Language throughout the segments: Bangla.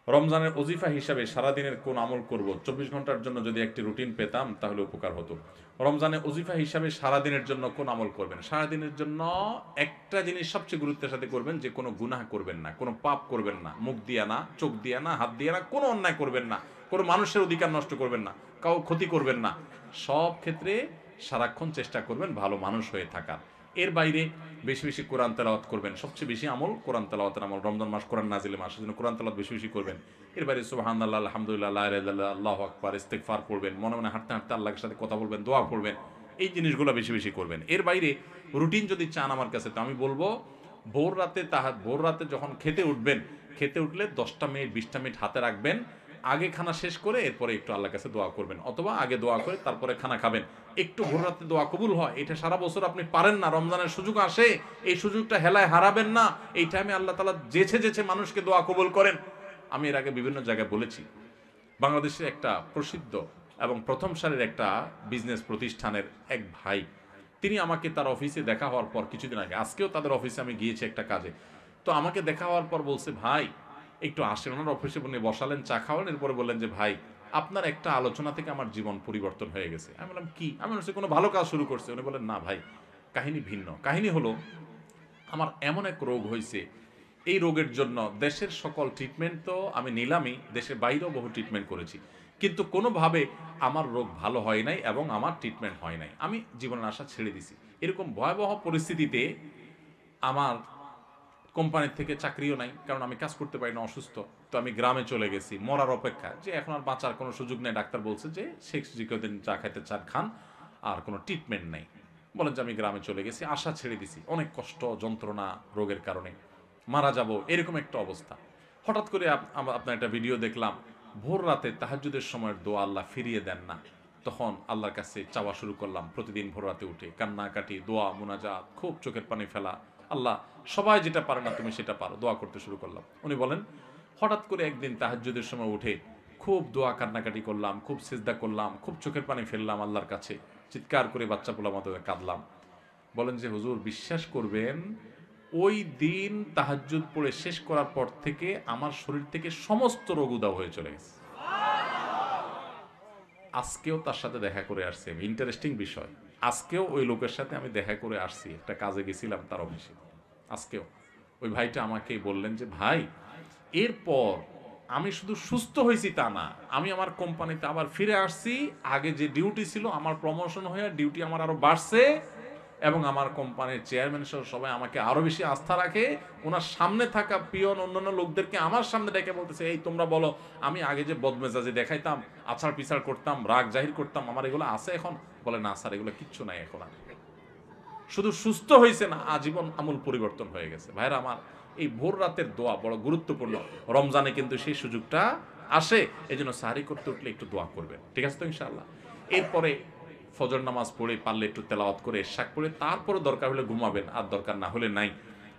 রমজানের ওজিফা হিসাবে সারাদিনের কোন আমল করব, 24 ঘন্টার জন্য যদি একটি রুটিন পেতাম তাহলে উপকার হতো। রমজানে ওজিফা হিসাবে সারাদিনের জন্য কোন আমল করবেন? সারাদিনের জন্য একটা জিনিস সবচেয়ে গুরুত্বের সাথে করবেন, যে কোনো গুনাহ করবেন না, কোনো পাপ করবেন না, মুখ দিয়া না, চোখ দিয়া না, হাত দিয়া না, কোনো অন্যায় করবেন না, কোনো মানুষের অধিকার নষ্ট করবেন না, কাউ ক্ষতি করবেন না। সব ক্ষেত্রে সারাক্ষণ চেষ্টা করবেন ভালো মানুষ হয়ে থাকার। এর বাইরে বেশি বেশি কোরআন তেলাওয়াত করবেন। সবচেয়ে বেশি আমল কোরআন তেলাওয়াতের আমল। রমজান মাস কোরআন নাজিলের মাস, সেজন্য কোরআন তেলাওয়াত বেশি বেশি করবেন। এর বাইরে সুবহানাল্লাহ, আলহামদুলিল্লাহ, লা ইলাহা ইল্লাল্লাহ, আল্লাহু আকবার, ইস্তিগফার পড়বেন। মনে মনে হাঁটতে হাঁটতে আল্লাহর সাথে কথা বলবেন, দোয়া পড়বেন। এই জিনিসগুলো বেশি বেশি করবেন। এর বাইরে রুটিন যদি চান আমার কাছে, তো আমি বলবো ভোর রাতে যখন খেতে উঠবেন, খেতে উঠলে 10টা মিনিট 20টা মিনিট হাতে রাখবেন। আগে খানা শেষ করে এরপরে একটু আল্লাহর কাছে দোয়া করবেন, অথবা আগে দোয়া করে তারপরে খানা খাবেন। একটু ভোর রাতে দোয়া কবুল হয়, এটা সারা বছর আপনি পারেন না, রমজানের সুযোগ আসে, এই সুযোগটা হেলায় হারাবেন না। এই টাইমে আল্লাহ তাআলা যেছে যেছে মানুষকে দোয়া কবুল করেন। আমি এর আগে বিভিন্ন জায়গায় বলেছি, বাংলাদেশের একটা প্রসিদ্ধ এবং প্রথম সারির একটা বিজনেস প্রতিষ্ঠানের এক ভাই, তিনি আমাকে তার অফিসে দেখা হওয়ার পর কিছুদিন আগে, আজকেও তাদের অফিসে আমি গিয়েছি একটা কাজে, তো আমাকে দেখা হওয়ার পর বলছে, ভাই একটু আসেন। ওনার অফিসে উনি বসালেন, চা খাওয়ালেন, এরপরে বললেন যে ভাই আপনার একটা আলোচনা থেকে আমার জীবন পরিবর্তন হয়ে গেছে। আমি বললাম কি? আমি বলছি কোনো ভালো কাজ শুরু করছে? উনি বলেন না ভাই, কাহিনী ভিন্ন। কাহিনী হলো, আমার এমন এক রোগ হয়েছে, এই রোগের জন্য দেশের সকল ট্রিটমেন্ট তো আমি নিলামই, দেশের বাইরেও বহু ট্রিটমেন্ট করেছি, কিন্তু কোনোভাবে আমার রোগ ভালো হয় নাই এবং আমার ট্রিটমেন্ট হয় নাই। আমি জীবনের আশা ছেড়ে দিছি। এরকম ভয়াবহ পরিস্থিতিতে আমার কোম্পানির থেকে চাকরিও নাই, কারণ আমি কাজ করতে পারি না, অসুস্থ। তো আমি গ্রামে চলে গেছি মরার অপেক্ষা, যে এখন আর বাঁচার কোনো সুযোগ নেই। ডাক্তার বলছে যে শেষ যে কদিন চা খাইতে চান খান, আর কোনো ট্রিটমেন্ট নেই। বলেন যে আমি গ্রামে চলে গেছি, আশা ছেড়ে দিছি, অনেক কষ্ট যন্ত্রণা রোগের কারণে, মারা যাব এরকম একটা অবস্থা। হঠাৎ করে আপনার একটা ভিডিও দেখলাম, ভোর রাতে তাহাজ্জুদের সময়ের দোয়া আল্লাহ ফিরিয়ে দেন না। তখন আল্লাহর কাছে চাওয়া শুরু করলাম, প্রতিদিন ভোর রাতে উঠে কান্নাকাটি, দোয়া, মুনাজাত, খুব চোখের পানি ফেলা। আল্লাহ, সবাই যেটা পারে না তুমি সেটা পারো, দোয়া করতে শুরু করলাম। উনি বলেন, হঠাৎ করে একদিন তাহাজ্জুদের সময় উঠে খুব দোয়া কান্নাকাটি করলাম, খুব সিজদা করলাম, খুব চোখের পানি ফেললাম আল্লাহর কাছে, চিৎকার করে বাচ্চা পোলা মতো কাঁদলাম। বলেন যে হুজুর বিশ্বাস করবেন, ওই দিন তাহাজ্জুদ পড়ে শেষ করার পর থেকে আমার শরীর থেকে সমস্ত রোগ উধাও হয়ে চলে গেছে। আজকেও তার সাথে দেখা করে আসছি আমি, ইন্টারেস্টিং বিষয়। আজকেও ওই লোকের সাথে আমি দেখা করে আসছি, একটা কাজে গেছিলাম তার অফিসে। আজকেও ওই ভাইটা আমাকে বললেন যে ভাই, এরপর আমি শুধু সুস্থ হয়েছি তা না, আমি আমার কোম্পানিতে আবার ফিরে আসছি। আগে যে ডিউটি ছিল আমার প্রমোশন হয়ে ডিউটি আমার আরো বাড়ছে, এবং আমার কোম্পানির চেয়ারম্যান সহ সবাই আমাকে আরো বেশি আস্থা রাখে। ওনার সামনে থাকা পিয়ন অন্যান্য লোকদেরকে আমার সামনে ডেকে বলতেছে, এই তোমরা বলো, আমি আগে যে বদমেজাজি দেখাইতাম, আছাড় পিছাড় করতাম, রাগ জাহির করতাম, আমার এগুলো আছে এখন? বলে না স্যার, এগুলো কিচ্ছু নাই এখন আর। শুধু সুস্থ হয়েছে না, আজীবন আমূল পরিবর্তন হয়ে গেছে। ভাইরা আমার, এই ভোর রাতের দোয়া বড় গুরুত্বপূর্ণ। রমজানে কিন্তু সেই সুযোগটা আসে, এই জন্য সাহারি করতে উঠলে একটু দোয়া করবেন, ঠিক আছে তো ইনশাআল্লাহ। এরপরে ফজর নামাজ পড়ে পারলে একটু তেলাওয়াত করে এশাক পড়ে তারপরে দরকার হলে ঘুমাবেন, আর দরকার না হলে নাই।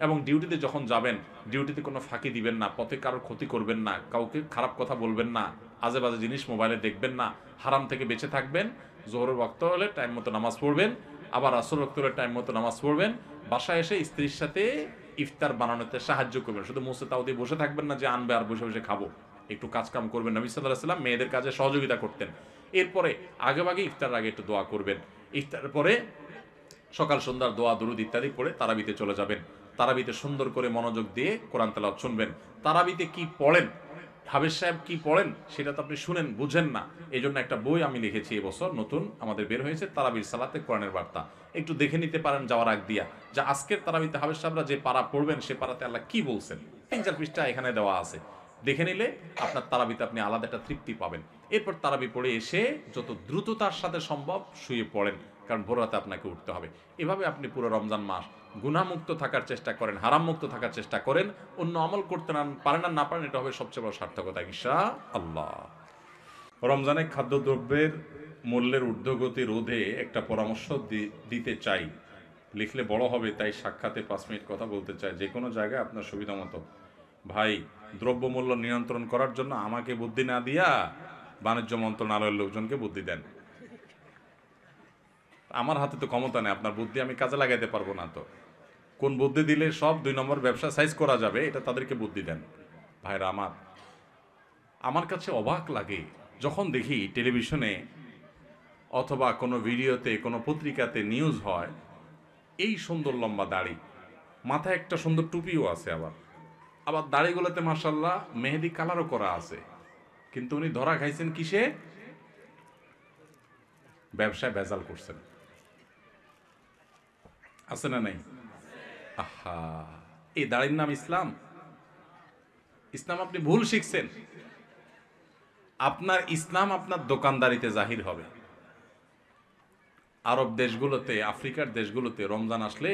এবং ডিউটিতে যখন যাবেন, ডিউটিতে কোনো ফাঁকি দিবেন না, পথে কারোর ক্ষতি করবেন না, কাউকে খারাপ কথা বলবেন না, আজে বাজে জিনিস মোবাইলে দেখবেন না, হারাম থেকে বেঁচে থাকবেন। জোহরের ওয়াক্ত হলে টাইম মতো নামাজ পড়বেন, আবার আসর ওয়াক্ত হলে টাইম মতো নামাজ পড়বেন। বাসায় এসে স্ত্রীর সাথে ইফতার বানানোতে সাহায্য করবেন, শুধু মুসে তাও দিয়ে বসে থাকবেন না যে আনবে আর বসে বসে খাবো। একটু কাজ কাম করবেন। নবী সাল্লাল্লাহু আলাইহি ওয়াসাল্লাম মেয়েদের কাজে সহযোগিতা করতেন। এরপরে আগেভাগে ইফতার আগে একটু দোয়া করবেন। ইফতারের পরে সকাল সন্ধ্যার দোয়া দুরুদ ইত্যাদি পড়ে তারাবিতে চলে যাবেন। তারাবিতে সুন্দর করে মনোযোগ দিয়ে কোরআন তেলাওয়াত শুনবেন। তারাবিতে কি পড়েন, হাবেজ সাহেব কি পড়েন, সেটা তো আপনি শুনেন, বুঝেন না। এই জন্য একটা বই আমি লিখেছি এবছর, নতুন আমাদের বের হয়েছে, তারাবির সালাতে কোরআনের বার্তা। একটু দেখে নিতে পারেন যাওয়ার আগ দিয়া, যে আজকের তারাবিতে হাবেজ সাহেবরা যে পারা পড়বেন সে পারাতে আল্লাহ কি বলছেন। 3-4 পৃষ্ঠা এখানে দেওয়া আছে, দেখে নিলে আপনার তারাবিতে আপনি আলাদা একটা তৃপ্তি পাবেন। এরপর তারাবি পড়ে এসে যত দ্রুততার সাথে সম্ভব শুয়ে পড়েন, কারণ ভোর রাতে আপনাকে উঠতে হবে। এভাবে আপনি পুরো রমজান মাস গুনাহমুক্ত থাকার চেষ্টা করেন, হারাম মুক্ত থাকার চেষ্টা করেন। অন্য আমল করতে পারেন আর না পারেন, এটা হবে সবচেয়ে বড় সার্থকতা ইনশাআল্লাহ। রমজানে খাদ্যদ্রব্যের মূল্যের ঊর্ধ্বগতি রোধে একটা পরামর্শ দিতে চাই। লিখলে বড় হবে, তাই সাক্ষাতে 5 মিনিট কথা বলতে চাই, যে কোনো জায়গায় আপনার সুবিধা মতো। ভাই, দ্রব্যমূল্য নিয়ন্ত্রণ করার জন্য আমাকে বুদ্ধি না দিয়া বাণিজ্য মন্ত্রণালয়ের লোকজনকে বুদ্ধি দেন। আমার হাতে তো ক্ষমতা নেই, আপনার বুদ্ধি আমি কাজে লাগাইতে পারবো না। তো কোন বুদ্ধি দিলে সব 2 নম্বর ব্যবসা সাইজ করা যাবে, এটা তাদেরকে বুদ্ধি দেন। ভাইরা আমার, আমার কাছে অবাক লাগে যখন দেখি টেলিভিশনে অথবা কোনো ভিডিওতে কোনো পত্রিকাতে নিউজ হয়, এই সুন্দর লম্বা দাড়ি, মাথায় একটা সুন্দর টুপিও আছে, আবার দাড়িগুলোতে মাশাআল্লাহ মেহেদি কালারও করা আছে, কিন্তু উনি ধরা খাইছেন কিসে? ব্যবসায় ভেজাল করছেন। আছে না নাই? আহা, এই দাড়ির নাম ইসলাম? ইসলাম আপনি ভুল শিখছেন। আপনার ইসলাম আপনার দোকানদারিতে জাহির হবে। আরব দেশগুলোতে, আফ্রিকার দেশগুলোতে রমজান আসলে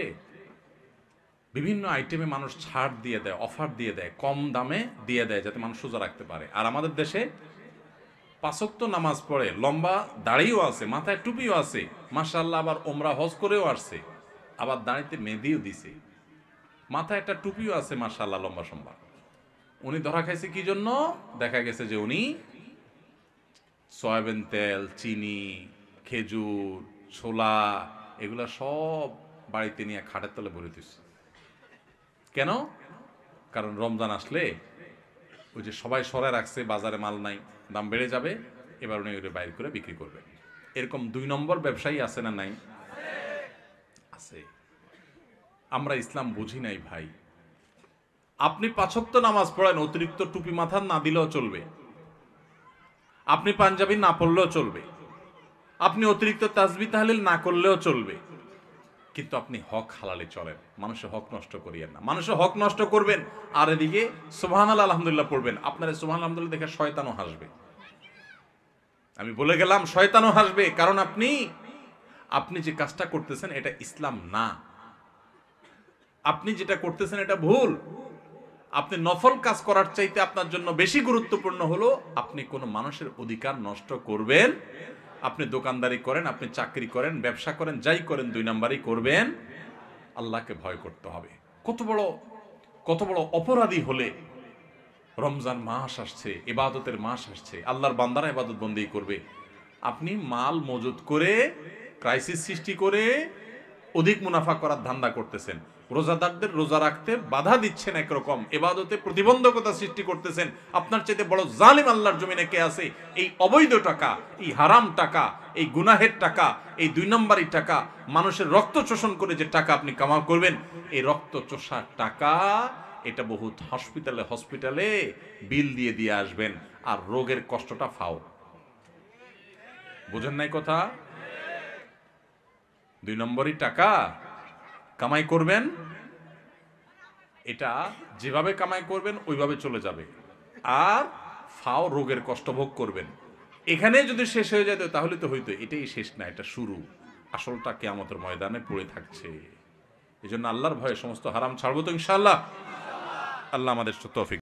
বিভিন্ন আইটেমে মানুষ ছাড় দিয়ে দেয়, অফার দিয়ে দেয়, কম দামে দিয়ে দেয় যাতে মানুষ সোজা রাখতে পারে। আর আমাদের দেশে 5 ওয়াক্ত নামাজ পড়ে, লম্বা দাড়িও আছে, মাথায় টুপিও আছে, মাশাআল্লাহ, আবার ওমরা হজ করেও আসছে, আবার দাড়িতে মেহেদিও দিছে, মাথায় একটা টুপিও আছে, মাশাআল্লাহ, লম্বা সম্বা। উনি ধরা খাইছে কি জন্য? দেখা গেছে যে উনি সয়াবিন তেল, চিনি, খেজুর, ছোলা এগুলা সব বাড়িতে নিয়ে খাটের তলে ভরে দিচ্ছে। কেন? কারণ রমজান আসলে ওই যে সবাই সরায় রাখছে, বাজারে মাল নাই, দাম বেড়ে যাবে, এবার উনি ওটা বাইর করে বিক্রি করবেন। এরকম 2 নম্বর ব্যবসায়ী আছে না নাই? আছে। আমরা ইসলাম বুঝি নাই ভাই। আপনি 5 ওয়াক্ত নামাজ পড়েন, অতিরিক্ত টুপি মাথার না দিলেও চলবে, আপনি পাঞ্জাবি না পড়লেও চলবে, আপনি অতিরিক্ত তাসবিহ তাহলিল না করলেও চলবে, কিন্তু আপনি হক হালালে চলেন। মানুষের হক নষ্ট করিয়েন না। মানুষের হক নষ্ট করবেন আর এদিকে সুবহানাল্লাহ আলহামদুলিল্লাহ পড়বেন, আপনার সুবহানাল্লাহ আলহামদুলিল্লাহ দেখে শয়তানও হাসবে। আমি বলে গেলাম, শয়তানও হাসবে, কারণ আপনি যে কাজটা করতেছেন এটা ইসলাম না। আপনি যেটা করতেছেন এটা ভুল। আপনি নফল কাজ করার চাইতে আপনার জন্য বেশি গুরুত্বপূর্ণ হলো আপনি কোনো মানুষের অধিকার নষ্ট করবেন। আপনি দোকানদারি করেন, আপনি চাকরি করেন, ব্যবসা করেন, যাই করেন, 2 নাম্বারই করবেন। আল্লাহকে ভয় করতে হবে। কত বড় অপরাধী হলে রমজান মাস আসছে, ইবাদতের মাস আসছে, আল্লাহর বান্দারা ইবাদত বন্দেগী করবে, আপনি মাল মজুত করে ক্রাইসিস সৃষ্টি করে অধিক মুনাফা করার ধান্দা করতেছেন। রোজাদারদের রোজা রাখতে বাধা দিচ্ছেন, একরকম ইবাদতে প্রতিবন্ধকতা সৃষ্টি করতেছেন। আপনার চাইতে বড় জালিম আল্লাহর জমিনে কে আছে? এই অবৈধ টাকা, এই হারাম টাকা, এই গুনাহের টাকা, এই 2 নম্বরই টাকা, মানুষের রক্ত শোষণ করে যে টাকা আপনি কামাও করবেন, এই রক্ত চোষা টাকা এটা বহুত হসপিটালে বিল দিয়ে আসবেন, আর রোগের কষ্টটা ফাও। বুঝেন নাই কথা? 2 নম্বরই টাকা কামাই করবেন, এটা যেভাবে কামাই করবেন ওইভাবে চলে যাবে, আর ফাও রোগের কষ্ট ভোগ করবেন। এখানে যদি শেষ হয়ে যেত তাহলে তো হইতো। এটাই শেষ না, এটা শুরু। আসলটা কিয়ামতের ময়দানে পড়ে থাকছে। এই জন্য আল্লাহর ভয়ে সমস্ত হারাম ছাড়বো তো ইনশাআল্লাহ। আল্লাহ আমাদের তৌফিক